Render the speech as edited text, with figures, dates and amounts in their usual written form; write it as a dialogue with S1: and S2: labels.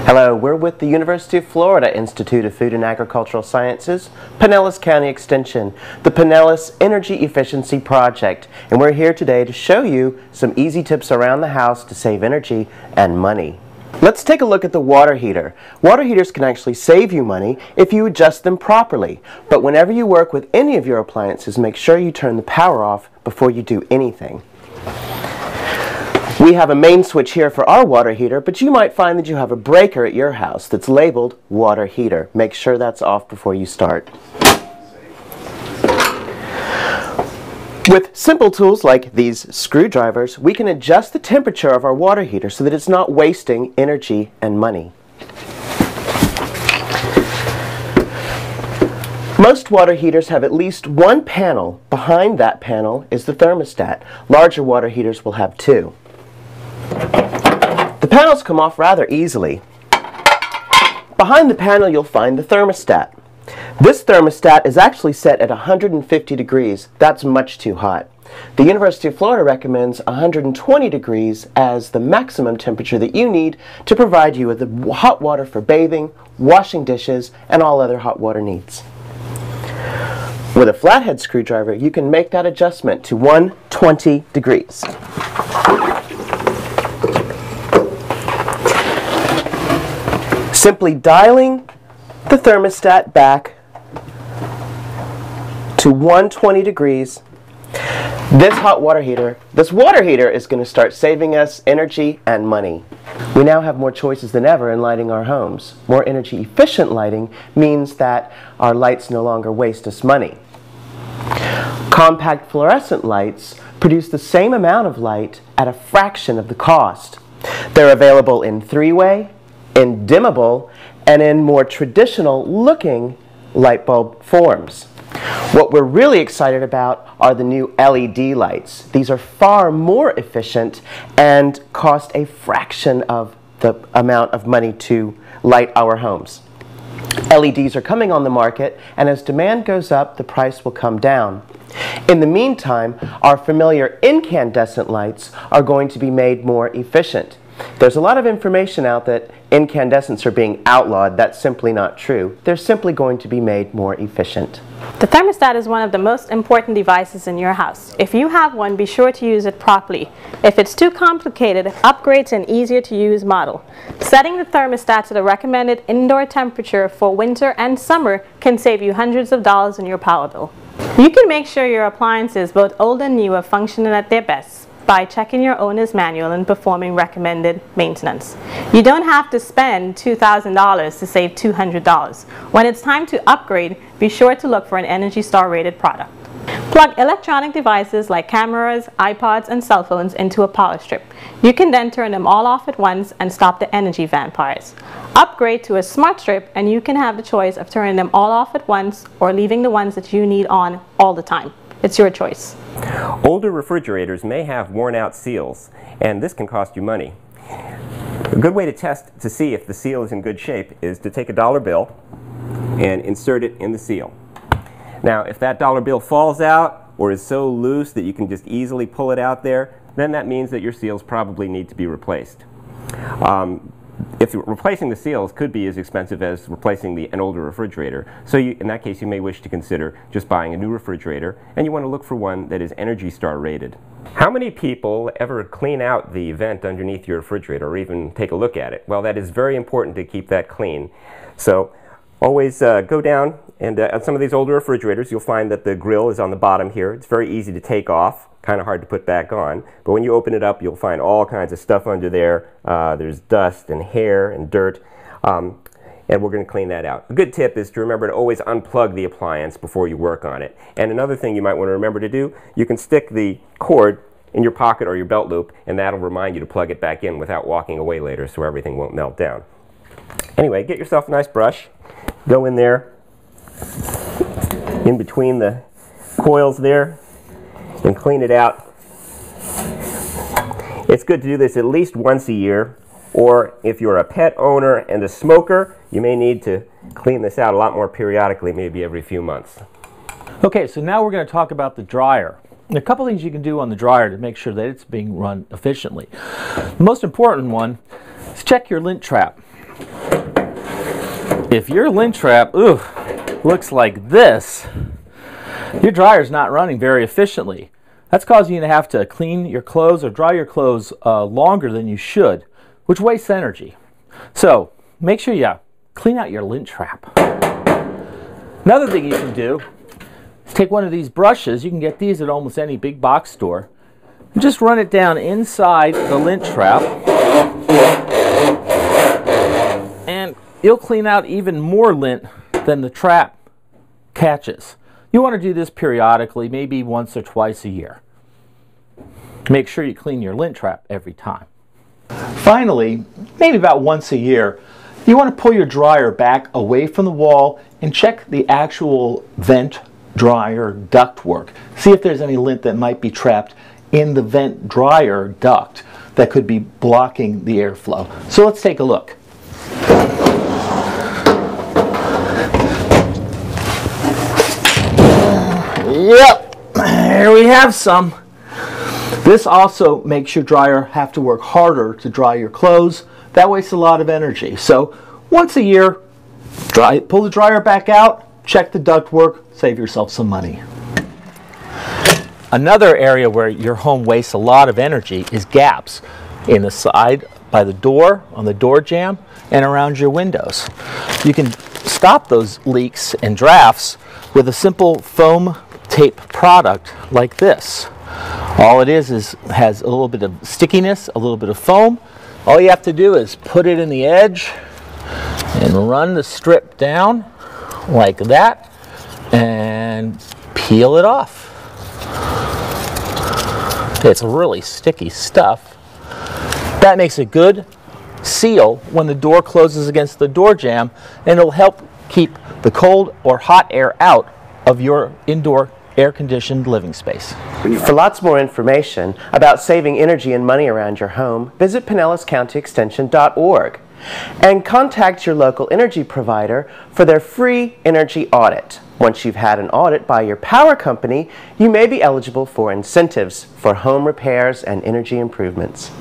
S1: Hello, we're with the University of Florida Institute of Food and Agricultural Sciences, Pinellas County Extension, the Pinellas Energy Efficiency Project, and we're here today to show you some easy tips around the house to save energy and money. Let's take a look at the water heater. Water heaters can actually save you money if you adjust them properly, but whenever you work with any of your appliances, make sure you turn the power off before you do anything. We have a main switch here for our water heater, but you might find that you have a breaker at your house that's labeled water heater. Make sure that's off before you start. With simple tools like these screwdrivers, we can adjust the temperature of our water heater so that it's not wasting energy and money. Most water heaters have at least one panel. Behind that panel is the thermostat. Larger water heaters will have two. The panels come off rather easily. Behind the panel you'll find the thermostat. This thermostat is actually set at 150 degrees. That's much too hot. The University of Florida recommends 120 degrees as the maximum temperature that you need to provide you with the hot water for bathing, washing dishes, and all other hot water needs. With a flathead screwdriver, you can make that adjustment to 120 degrees. Simply dialing the thermostat back to 120 degrees, this water heater is going to start saving us energy and money. We now have more choices than ever in lighting our homes. More energy efficient lighting means that our lights no longer waste us money. Compact fluorescent lights produce the same amount of light at a fraction of the cost. They're available in three-way, in dimmable, and in more traditional looking light bulb forms. What we're really excited about are the new LED lights. These are far more efficient and cost a fraction of the amount of money to light our homes. LEDs are coming on the market, and as demand goes up, the price will come down. In the meantime, our familiar incandescent lights are going to be made more efficient. There's a lot of information out that incandescents are being outlawed. That's simply not true. They're simply going to be made more efficient.
S2: The thermostat is one of the most important devices in your house. If you have one, be sure to use it properly. If it's too complicated, upgrade to an easier to use model. Setting the thermostat to the recommended indoor temperature for winter and summer can save you hundreds of dollars in your power bill. You can make sure your appliances, both old and new, are functioning at their best by checking your owner's manual and performing recommended maintenance. You don't have to spend $2,000 to save $200. When it's time to upgrade, be sure to look for an Energy Star rated product. Plug electronic devices like cameras, iPods, and cell phones into a power strip. You can then turn them all off at once and stop the energy vampires. Upgrade to a smart strip and you can have the choice of turning them all off at once or leaving the ones that you need on all the time. It's your choice.
S3: Older refrigerators may have worn out seals, and this can cost you money. A good way to test to see if the seal is in good shape is to take a dollar bill and insert it in the seal. Now, if that dollar bill falls out or is so loose that you can just easily pull it out there, then that means that your seals probably need to be replaced. If replacing the seals could be as expensive as replacing an older refrigerator, so in that case you may wish to consider just buying a new refrigerator, and you want to look for one that is Energy Star rated. How many people ever clean out the vent underneath your refrigerator or even take a look at it? Well, that is very important to keep that clean. So always go down, and on some of these older refrigerators you'll find that the grill is on the bottom here. It's very easy to take off, kind of hard to put back on, but when you open it up you'll find all kinds of stuff under there. There's dust and hair and dirt, and we're going to clean that out. A good tip is to remember to always unplug the appliance before you work on it. And another thing you might want to remember to do, you can stick the cord in your pocket or your belt loop, and that'll remind you to plug it back in without walking away later so everything won't melt down. Anyway, get yourself a nice brush, go in there, in between the coils there, and clean it out. It's good to do this at least once a year, or if you're a pet owner and a smoker, you may need to clean this out a lot more periodically, maybe every few months.
S4: Okay, so now we're going to talk about the dryer. A couple things you can do on the dryer to make sure that it's being run efficiently. The most important one is check your lint trap. if your lint trap looks like this, your dryer's not running very efficiently. That's causing you to have to clean your clothes or dry your clothes longer than you should, which wastes energy. So make sure you clean out your lint trap. Another thing you can do is take one of these brushes. You can get these at almost any big box store. And just run it down inside the lint trap, and you'll clean out even more lint than the trap catches. You want to do this periodically, maybe once or twice a year. Make sure you clean your lint trap every time. Finally, maybe about once a year, you want to pull your dryer back away from the wall and check the actual vent dryer ductwork. See if there's any lint that might be trapped in the vent dryer duct that could be blocking the airflow. So let's take a look. Yep, here we have some. This also makes your dryer have to work harder to dry your clothes. That wastes a lot of energy. So once a year, pull the dryer back out, check the ductwork, save yourself some money. Another area where your home wastes a lot of energy is gaps in the side by the door, on the door jamb, and around your windows. You can stop those leaks and drafts with a simple foam tape product like this. All it is has a little bit of stickiness, a little bit of foam. All you have to do is put it in the edge and run the strip down like that and peel it off. It's really sticky stuff. That makes a good seal when the door closes against the door jamb, and it'll help keep the cold or hot air out of your indoor air-conditioned living space.
S1: For lots more information about saving energy and money around your home, visit PinellasCountyExtension.org and contact your local energy provider for their free energy audit. Once you've had an audit by your power company, you may be eligible for incentives for home repairs and energy improvements.